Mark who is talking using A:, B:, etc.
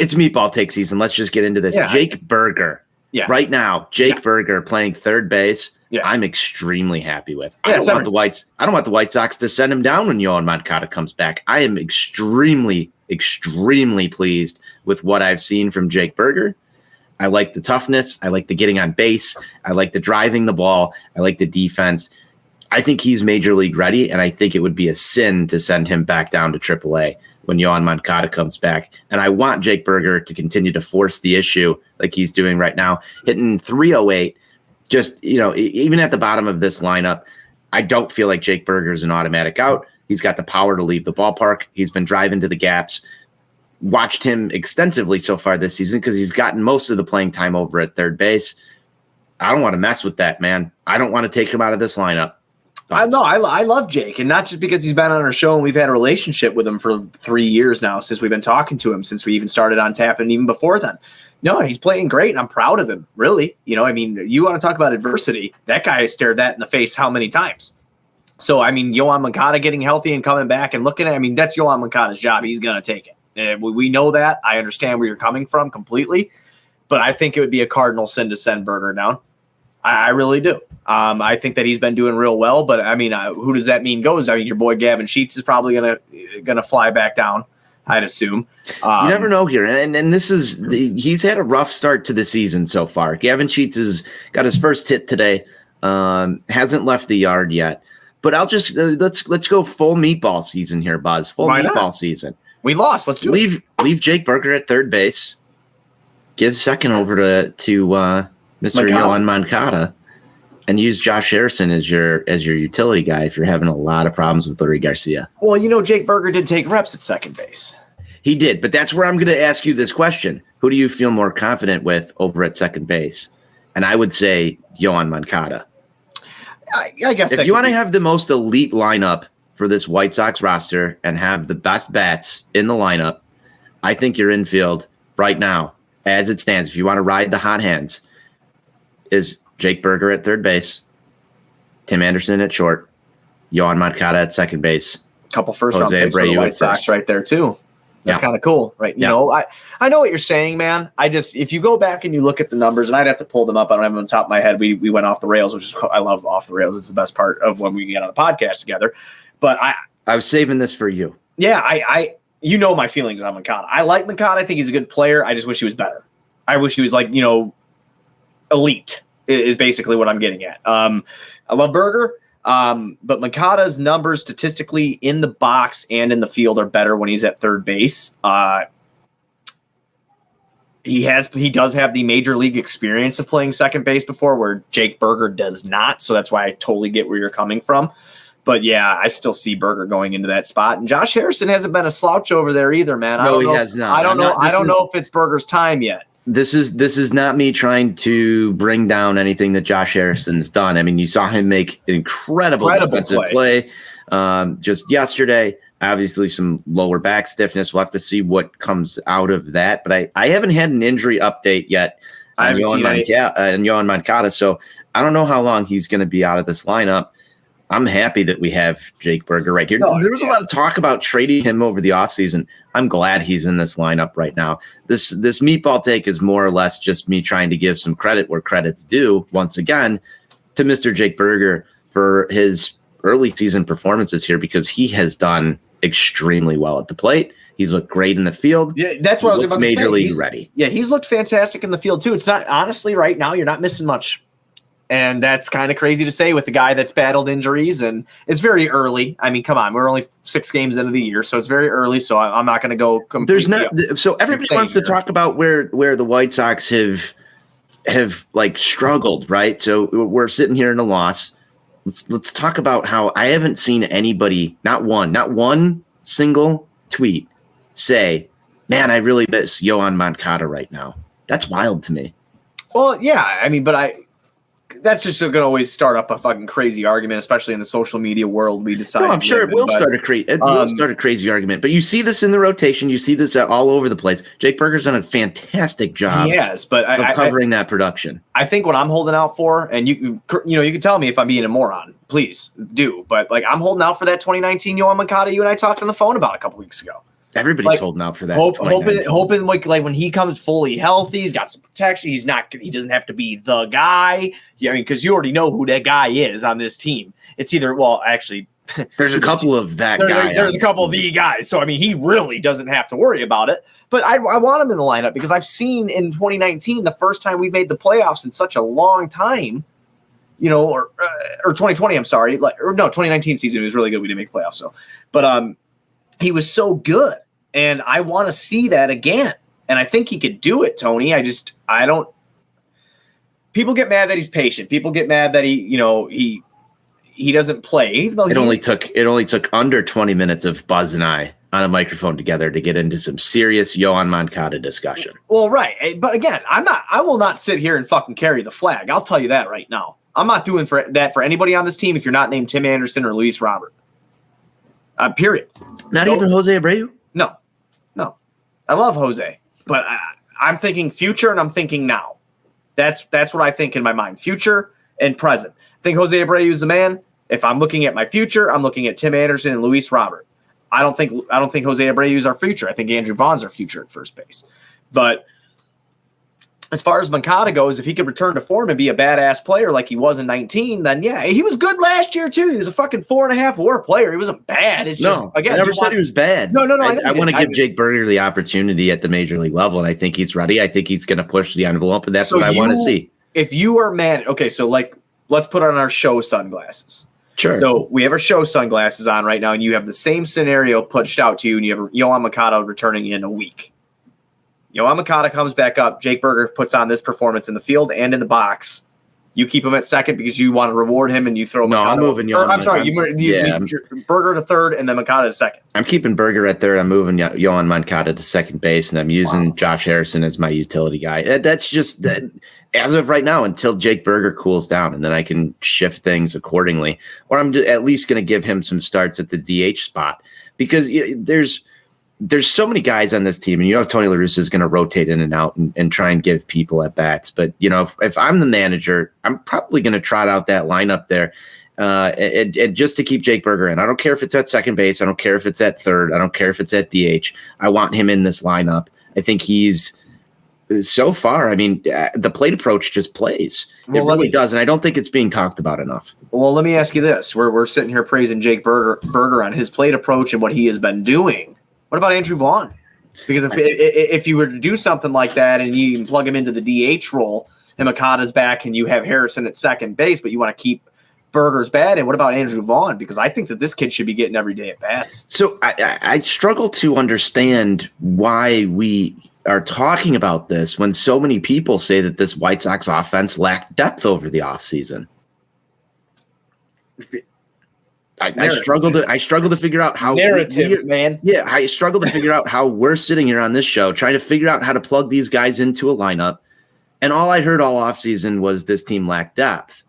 A: It's meatball take season. Let's just get into this.
B: Yeah.
A: Jake Berger.
B: Yeah.
A: Right now, Jake Berger playing third base. Yeah. I'm extremely happy with. I don't want the White Sox to send him down when Yoan Moncada comes back. I am extremely pleased with what I've seen from Jake Berger. I like the toughness. I like the getting on base. I like the driving the ball. I like the defense. I think he's major league ready, and I think it would be a sin to send him back down to AAA when Yoan Moncada comes back. And I want Jake Berger to continue to force the issue like he's doing right now, hitting 308. Just, even at the bottom of this lineup, I don't feel like Jake Berger is an automatic out. He's got the power to leave the ballpark. He's been driving to the gaps. Watched him extensively so far this season because he's gotten most of the playing time over at third base. I don't want to mess with that, man. I don't want to take him out of this lineup.
B: I love Jake, and not just because he's been on our show and we've had a relationship with him for 3 years now since we've been talking to him, since we even started on tap and even before then. No, he's playing great, and I'm proud of him, really. You want to talk about adversity. That guy stared that in the face how many times? So, Yoan Moncada getting healthy and coming back and looking at that's Yoan Moncada's job. He's going to take it. And we know that. I understand where you're coming from completely, but I think it would be a cardinal sin to send Berger down. I really do. I think that he's been doing real well, but who does that mean goes? Your boy Gavin Sheets is probably gonna fly back down, I'd assume.
A: You never know here, and he's had a rough start to the season so far. Gavin Sheets has got his first hit today, hasn't left the yard yet. But I'll just let's go full meatball season here, Buzz. Full meatball season.
B: We lost. Let's do
A: it. Leave Jake Berger at third base. Give second over to Mr. Yoan Moncada, and use Josh Harrison as your utility guy if you're having a lot of problems with Larry Garcia.
B: Well, Jake Berger did take reps at second base.
A: He did, but that's where I'm going to ask you this question. Who do you feel more confident with over at second base? And I would say Yoan Moncada.
B: I guess
A: if you want to have the most elite lineup for this White Sox roster and have the best bats in the lineup, I think your infield right now, as it stands, if you want to ride the hot hands, is Jake Berger at third base, Tim Anderson at short, Yoan Moncada at second base.
B: Couple first-round picks for the White Sox right there, too. That's kind of cool, right? I know what you're saying, man. If you go back and you look at the numbers, and I'd have to pull them up. I don't have them on top of my head. We went off the rails, which is I love off the rails. It's the best part of when we get on a podcast together. But
A: I was saving this for you.
B: Yeah, my feelings on Moncada. I like Moncada. I think he's a good player. I just wish he was better. I wish he was elite is basically what I'm getting at. I love Berger. But Moncada's numbers statistically in the box and in the field are better when he's at third base. He does have the major league experience of playing second base before, where Jake Berger does not. So that's why I totally get where you're coming from. But yeah, I still see Berger going into that spot. And Josh Harrison hasn't been a slouch over there either, man.
A: He has not.
B: I don't know if it's Berger's time yet.
A: This is not me trying to bring down anything that Josh Harrison's done. You saw him make an incredible defensive play just yesterday. Obviously, some lower back stiffness. We'll have to see what comes out of that. But I haven't had an injury update yet on Yoan Moncada, so I don't know how long he's going to be out of this lineup. I'm happy that we have Jake Berger right here. There was a lot of talk about trading him over the offseason. I'm glad he's in this lineup right now. This meatball take is more or less just me trying to give some credit where credit's due, once again, to Mr. Jake Berger for his early season performances here, because he has done extremely well at the plate. He's looked great in the field.
B: Yeah, that's what I was about to say.
A: Major league ready.
B: Yeah, he's looked fantastic in the field too. It's not, honestly, right now, you're not missing much. And that's kind of crazy to say with the guy that's battled injuries, and it's very early. Come on, we're only 6 games into the year, so it's very early. So I'm not going to go completely.
A: So everybody wants to talk about where the White Sox have struggled, right? So we're sitting here in a loss. Let's talk about how I haven't seen anybody, not one single tweet, say, "Man, I really miss Yoan Moncada right now." That's wild to me.
B: Well, yeah, that's just going to always start up a fucking crazy argument, especially in the social media world. We decide.
A: No, I'm sure it will start a crazy argument. But you see this in the rotation. You see this all over the place. Jake Berger's done a fantastic job.
B: He has, but
A: of covering that production.
B: I think what I'm holding out for, and you can tell me if I'm being a moron, please do. But I'm holding out for that 2019 Yoan Moncada you and I talked on the phone about a couple weeks ago.
A: Everybody's holding out for that.
B: Hoping like when he comes fully healthy, he's got some protection. He doesn't have to be the guy. Yeah, I mean, because you already know who that guy is on this team. It's either actually,
A: there's a couple of that guy.
B: There's a couple of the guys. So I mean, he really doesn't have to worry about it. But I want him in the lineup because I've seen in 2019 the first time we made the playoffs in such a long time. Or 2020. I'm sorry, 2019 season was really good. We didn't make playoffs, but he was so good, and I want to see that again. And I think he could do it, Tony. I don't. People get mad that he's patient. People get mad that he doesn't play. Even though it only
A: took under 20 minutes of Buzz and I on a microphone together to get into some serious Yoan Moncada discussion.
B: Well, right, but again, I will not sit here and fucking carry the flag. I'll tell you that right now. I'm not doing that for anybody on this team if you're not named Tim Anderson or Luis Robert. Period.
A: Not even Jose Abreu?
B: No. I love Jose, but I'm thinking future and I'm thinking now. That's what I think in my mind. Future and present. I think Jose Abreu is the man. If I'm looking at my future, I'm looking at Tim Anderson and Luis Robert. I don't think Jose Abreu is our future. I think Andrew Vaughn's our future at first base. But as far as Moncada goes, if he could return to form and be a badass player like he was in 19, then yeah, he was good last year too. He was a fucking 4.5 WAR player. He wasn't bad. It's just again,
A: I never said he was bad.
B: No.
A: I want to give Jake Burger the opportunity at the major league level, and I think he's ready. I think he's going to push the envelope, and that's what I want to see.
B: If you are so let's put on our show sunglasses.
A: Sure.
B: So we have our show sunglasses on right now, and you have the same scenario pushed out to you, and you have Yoan Moncada returning in a week. Yoan Moncada comes back up. Jake Burger puts on this performance in the field and in the box. You keep him at second because you want to reward him, and you throw Moncada.
A: I'm moving Yoan.
B: I'm sorry, Burger to third, and then Moncada to second.
A: I'm keeping Burger at third. I'm moving Yoan Moncada to second base, and I'm using Josh Harrison as my utility guy. That's just that as of right now until Jake Burger cools down, and then I can shift things accordingly. Or I'm at least going to give him some starts at the DH spot because there's so many guys on this team, and Tony La Russa is going to rotate in and out and try and give people at bats. But if I'm the manager, I'm probably going to trot out that lineup there, and just to keep Jake Burger in. I don't care if it's at second base. I don't care if it's at third. I don't care if it's at DH. I want him in this lineup. I think he's so far. I mean, the plate approach just plays. It really does, and I don't think it's being talked about enough.
B: Well, let me ask you this: we're sitting here praising Jake Burger on his plate approach and what he has been doing. What about Andrew Vaughn? Because if you were to do something like that and you can plug him into the DH role, and Moncada's back and you have Harrison at second base, but you want to keep Burger's bat, and what about Andrew Vaughn? Because I think that this kid should be getting every day at bats.
A: So I struggle to understand why we are talking about this when so many people say that this White Sox offense lacked depth over the offseason. I struggle to figure out how
B: narrative, man.
A: Yeah, I struggle to figure out how we're sitting here on this show trying to figure out how to plug these guys into a lineup, and all I heard all offseason was this team lacked depth.